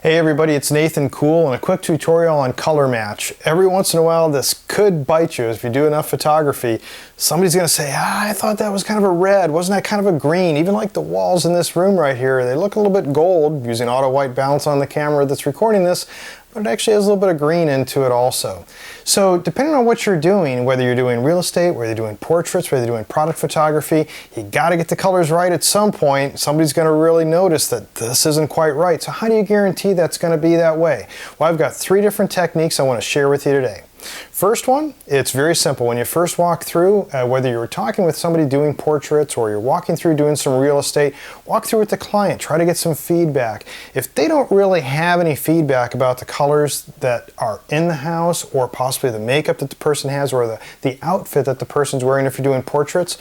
Hey everybody, it's Nathan Cool and a quick tutorial on color match. Every once in a while this could bite you if you do enough photography. Somebody's going to say, I thought that was kind of a red, wasn't that kind of a green? Even like the walls in this room right here, they look a little bit gold using auto white balance on the camera that's recording this, but it actually has a little bit of green into it also. So depending on what you're doing, whether you're doing real estate, whether you're doing portraits, whether you're doing product photography, you got to get the colors right at some point. Somebody's going to really notice that this isn't quite right. So how do you guarantee that's going to be that way? Well, I've got 3 different techniques I want to share with you today. First one, it's very simple. When you first walk through, whether you're talking with somebody doing portraits or you're walking through doing some real estate, walk through with the client, try to get some feedback. If they don't really have any feedback about the colors that are in the house or possibly the makeup that the person has or the outfit that the person's wearing if you're doing portraits,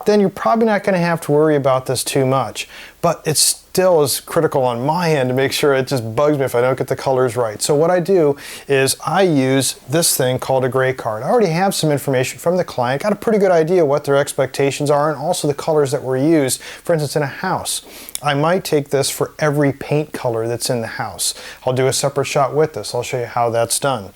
then you're probably not going to have to worry about this too much. But it's still is critical on my end to make sure. It just bugs me if I don't get the colors right. So what I do is I use this thing called a gray card. I already have some information from the client, got a pretty good idea what their expectations are and also the colors that were used. For instance, in a house, I might take this for every paint color that's in the house. I'll do a separate shot with this. I'll show you how that's done.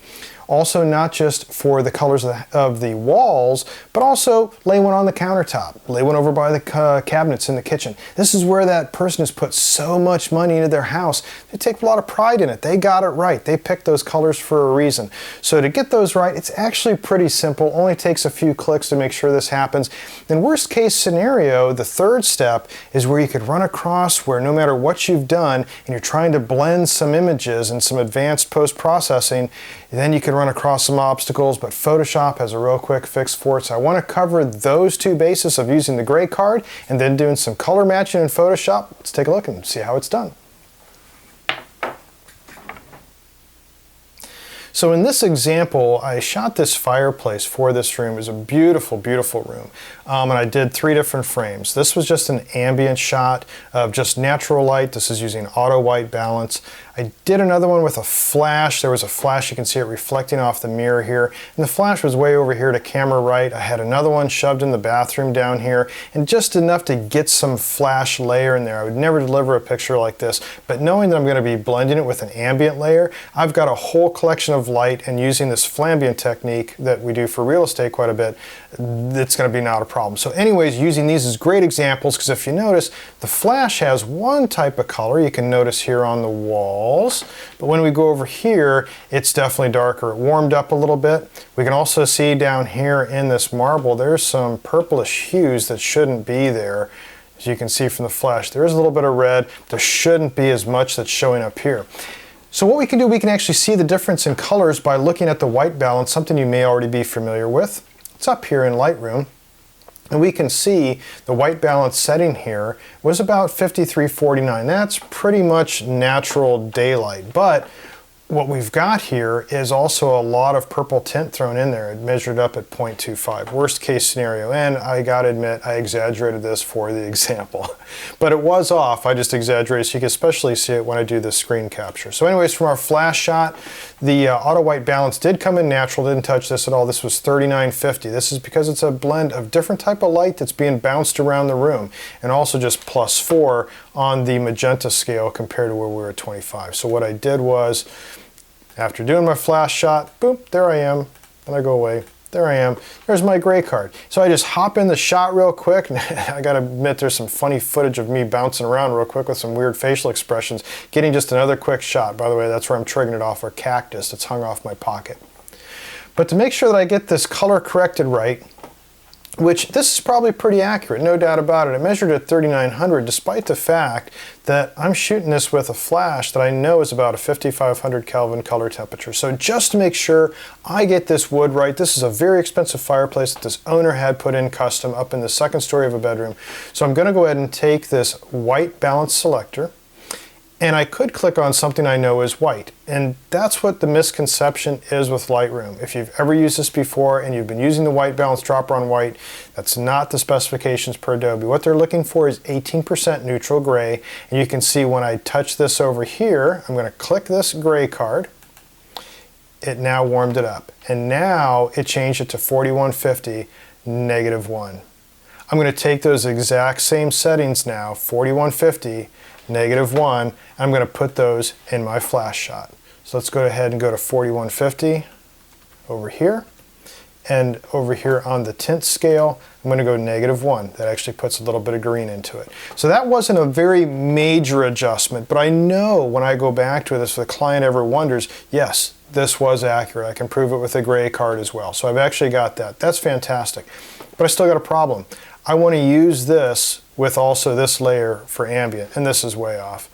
Also, not just for the colors of the walls, but also lay one on the countertop, lay one over by the cabinets in the kitchen. This is where that person has put so much money into their house. They take a lot of pride in it. They got it right. They picked those colors for a reason. So to get those right, it's actually pretty simple. Only takes a few clicks to make sure this happens. Then worst case scenario, the third step is where you could run across where no matter what you've done and you're trying to blend some images and some advanced post-processing, then you can run across some obstacles, but Photoshop has a real quick fix for it. So I want to cover those 2 bases of using the gray card and then doing some color matching in Photoshop. Let's take a look and see how it's done. So in this example, I shot this fireplace for this room. It was a beautiful, beautiful room. And I did 3 different frames. This was just an ambient shot of just natural light. This is using auto white balance. I did another one with a flash. There was a flash, you can see it reflecting off the mirror here. And the flash was way over here to camera right. I had another one shoved in the bathroom down here and just enough to get some flash layer in there. I would never deliver a picture like this, but knowing that I'm going to be blending it with an ambient layer, I've got a whole collection of light and using this flambient technique that we do for real estate quite a bit, it's going to be not a problem. So anyways, using these as great examples because if you notice, the flash has one type of color you can notice here on the walls, but when we go over here, it's definitely darker. It warmed up a little bit. We can also see down here in this marble, there's some purplish hues that shouldn't be there. As you can see from the flash, there is a little bit of red. There shouldn't be as much that's showing up here. So what we can do, we can actually see the difference in colors by looking at the white balance, something you may already be familiar with. It's up here in Lightroom. And we can see the white balance setting here was about 5349. That's pretty much natural daylight. But what we've got here is also a lot of purple tint thrown in there. It measured up at 0.25, worst case scenario. And I gotta admit, I exaggerated this for the example. But it was off, I just exaggerated, so you can especially see it when I do the screen capture. So anyways, from our flash shot, the auto white balance did come in natural, didn't touch this at all. This was 3950. This is because it's a blend of different type of light that's being bounced around the room. And also just +4 on the magenta scale compared to where we were at 25. So what I did was, after doing my flash shot, boom, there I am. Then I go away. There I am. There's my gray card. So I just hop in the shot real quick. I gotta admit there's some funny footage of me bouncing around real quick with some weird facial expressions. Getting just another quick shot. By the way, that's where I'm triggering it off, our cactus that's hung off my pocket. But to make sure that I get this color corrected right, which this is probably pretty accurate, no doubt about it. I measured at 3900 despite the fact that I'm shooting this with a flash that I know is about a 5500 Kelvin color temperature. So just to make sure I get this wood right, this is a very expensive fireplace that this owner had put in custom up in the 2nd story of a bedroom. So I'm going to go ahead and take this white balance selector, and I could click on something I know is white. And that's what the misconception is with Lightroom. If you've ever used this before and you've been using the white balance dropper on white, that's not the specifications per Adobe. What they're looking for is 18% neutral gray. And you can see when I touch this over here, I'm going to click this gray card. It now warmed it up. And now it changed it to 4150, -1. I'm going to take those exact same settings now, 4150, -1, and I'm going to put those in my flash shot. So let's go ahead and go to 4150 over here. And over here on the tint scale, I'm going to go -1. That actually puts a little bit of green into it. So that wasn't a very major adjustment, but I know when I go back to this, if the client ever wonders, yes, this was accurate. I can prove it with a gray card as well. So I've actually got that. That's fantastic. But I still got a problem. I want to use this with also this layer for ambient, and this is way off.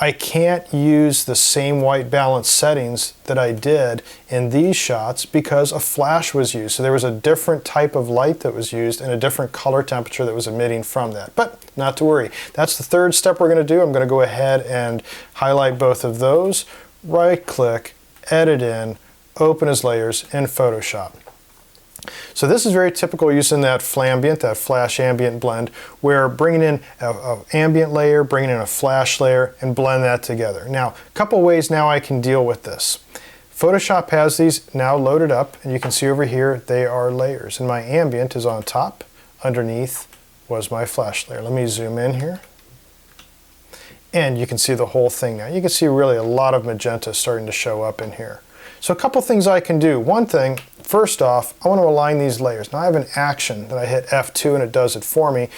I can't use the same white balance settings that I did in these shots because a flash was used. So there was a different type of light that was used and a different color temperature that was emitting from that. But not to worry. That's the third step we're going to do. I'm going to go ahead and highlight both of those, right click, edit in, open as layers in Photoshop. So this is very typical using that flambient, that flash ambient blend, where bringing in an ambient layer, bringing in a flash layer, and blend that together. Now, a couple ways now I can deal with this. Photoshop has these now loaded up, and you can see over here they are layers. And my ambient is on top, underneath was my flash layer. Let me zoom in here. And you can see the whole thing now. You can see really a lot of magenta starting to show up in here. So a couple things I can do. One thing, first off, I want to align these layers. Now I have an action that I hit F2 and it does it for me,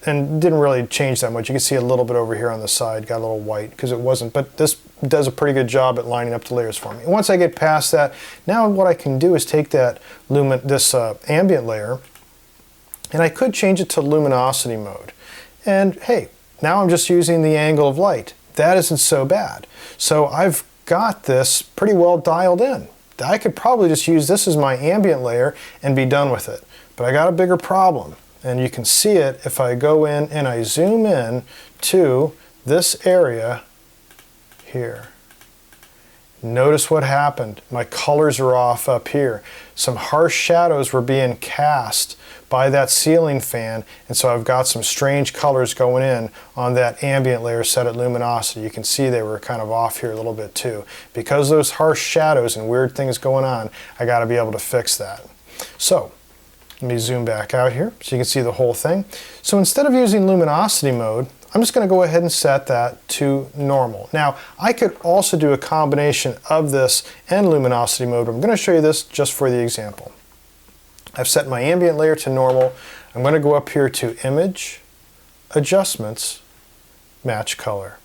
and didn't really change that much. You can see a little bit over here on the side, got a little white because it wasn't, but this does a pretty good job at lining up the layers for me. And once I get past that, now what I can do is take that ambient layer, and I could change it to luminosity mode. And hey, now I'm just using the angle of light. That isn't so bad. So I've got this pretty well dialed in. I could probably just use this as my ambient layer and be done with it. But I got a bigger problem. And you can see it if I go in and I zoom in to this area here. Notice what happened. My colors are off up here. Some harsh shadows were being cast by that ceiling fan, and so I've got some strange colors going in on that ambient layer set at luminosity. You can see they were kind of off here a little bit too. Because those harsh shadows and weird things going on, I got to be able to fix that. So let me zoom back out here so you can see the whole thing. So instead of using luminosity mode, I'm just going to go ahead and set that to normal. Now, I could also do a combination of this and luminosity mode, but I'm going to show you this just for the example. I've set my ambient layer to normal. I'm going to go up here to Image, Adjustments, Match Color.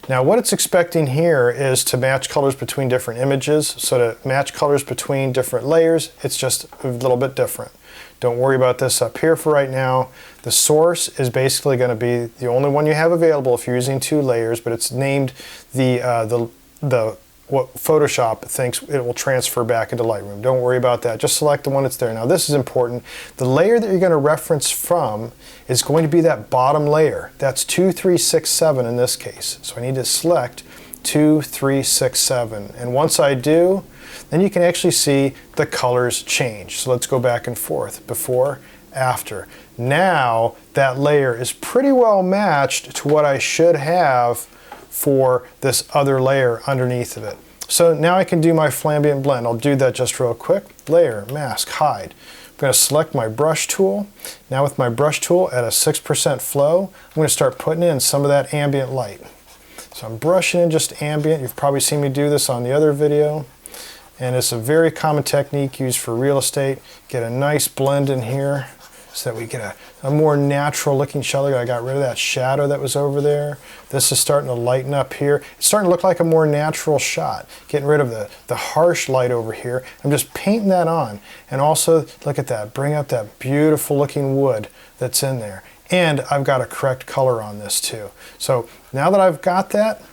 Now what it's expecting here is to match colors between different images. So to match colors between different layers, it's just a little bit different. Don't worry about this up here for right now. The source is basically going to be the only one you have available if you're using two layers, but it's named what Photoshop thinks it will transfer back into Lightroom. Don't worry about that. Just select the one that's there. Now this is important. The layer that you're going to reference from is going to be that bottom layer. That's 2367 in this case. So I need to select 2367. And once I do, then you can actually see the colors change. So let's go back and forth. Before, after. Now that layer is pretty well matched to what I should have for this other layer underneath of it. So now I can do my flambient blend. I'll do that just real quick. Layer, mask, hide. I'm going to select my brush tool. Now with my brush tool at a 6% flow, I'm going to start putting in some of that ambient light. So I'm brushing in just ambient. You've probably seen me do this on the other video. And it's a very common technique used for real estate. Get a nice blend in here so that we get a more natural looking shot. I got rid of that shadow that was over there. This is starting to lighten up here. It's starting to look like a more natural shot. Getting rid of the harsh light over here. I'm just painting that on. And also, look at that. Bring up that beautiful looking wood that's in there. And I've got a correct color on this too. So now that I've got that,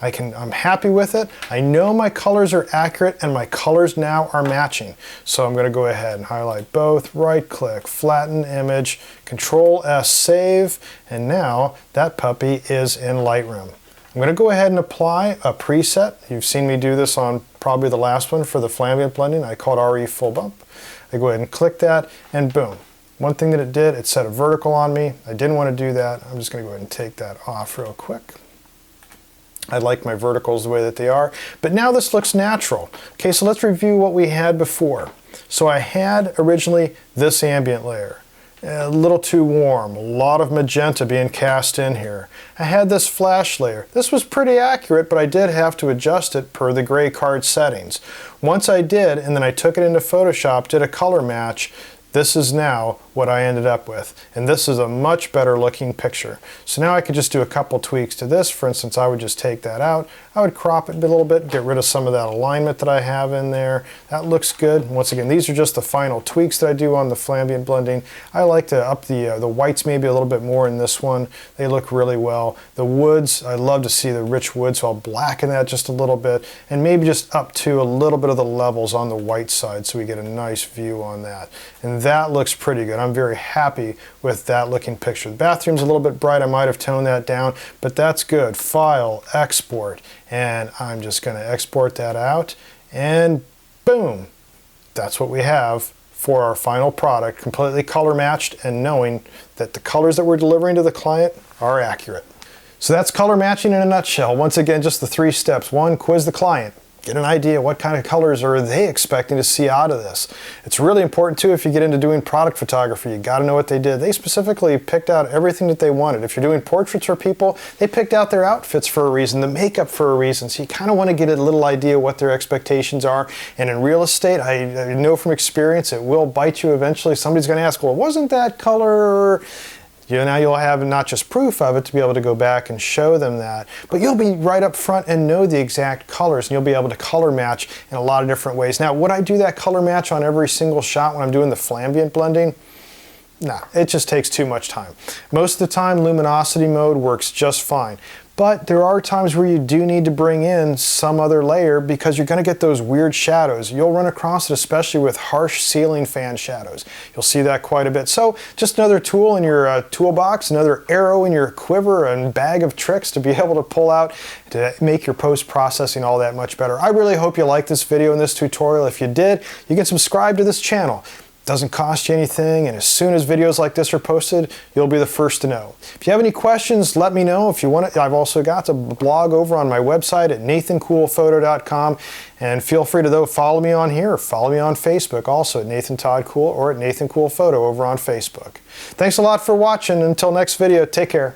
I'm happy with it. I know my colors are accurate and my colors now are matching. So I'm going to go ahead and highlight both, right click, flatten image, Control S, save, and now that puppy is in Lightroom. I'm going to go ahead and apply a preset. You've seen me do this on probably the last one for the flambient blending. I call it RE full bump. I go ahead and click that and boom. One thing that it did, it set a vertical on me. I didn't want to do that. I'm just going to go ahead and take that off real quick. I like my verticals the way that they are, but now this looks natural. Okay, so let's review what we had before. So I had originally this ambient layer. A little too warm, a lot of magenta being cast in here. I had this flash layer. This was pretty accurate, but I did have to adjust it per the gray card settings. Once I did, and then I took it into Photoshop, did a color match, this is now what I ended up with. And this is a much better looking picture. So now I could just do a couple tweaks to this. For instance, I would just take that out. I would crop it a little bit, get rid of some of that alignment that I have in there. That looks good. Once again, these are just the final tweaks that I do on the flambient blending. I like to up the whites maybe a little bit more in this one. They look really well. The woods, I love to see the rich wood, so I'll blacken that just a little bit and maybe just up to a little bit of the levels on the white side so we get a nice view on that. And that looks pretty good. I'm very happy with that looking picture. The bathroom's a little bit bright. I might have toned that down, but that's good. File, export, and I'm just going to export that out, and boom, that's what we have for our final product, completely color matched and knowing that the colors that we're delivering to the client are accurate. So that's color matching in a nutshell. Once again, just the 3 steps. 1, quiz the client. Get an idea what kind of colors are they expecting to see out of this. It's really important too if you get into doing product photography. You got to know what they did. They specifically picked out everything that they wanted. If you're doing portraits for people, they picked out their outfits for a reason, the makeup for a reason. So you kind of want to get a little idea what their expectations are. And in real estate, I know from experience it will bite you eventually. Somebody's going to ask, well, wasn't that color? Now you'll have not just proof of it to be able to go back and show them that, but you'll be right up front and know the exact colors, and you'll be able to color match in a lot of different ways. Now, would I do that color match on every single shot when I'm doing the flambient blending? No, it just takes too much time. Most of the time, luminosity mode works just fine. But there are times where you do need to bring in some other layer because you're going to get those weird shadows. You'll run across it, especially with harsh ceiling fan shadows. You'll see that quite a bit. So just another tool in your toolbox, another arrow in your quiver and bag of tricks to be able to pull out to make your post-processing all that much better. I really hope you liked this video and this tutorial. If you did, you can subscribe to this channel. Doesn't cost you anything, and as soon as videos like this are posted, you'll be the first to know. If you have any questions, let me know. If you want it, I've also got a blog over on my website at nathancoolphoto.com, and feel free to follow me on here, or follow me on Facebook, also at Nathan Todd Cool or at Nathan Cool Photo over on Facebook. Thanks a lot for watching. Until next video, take care.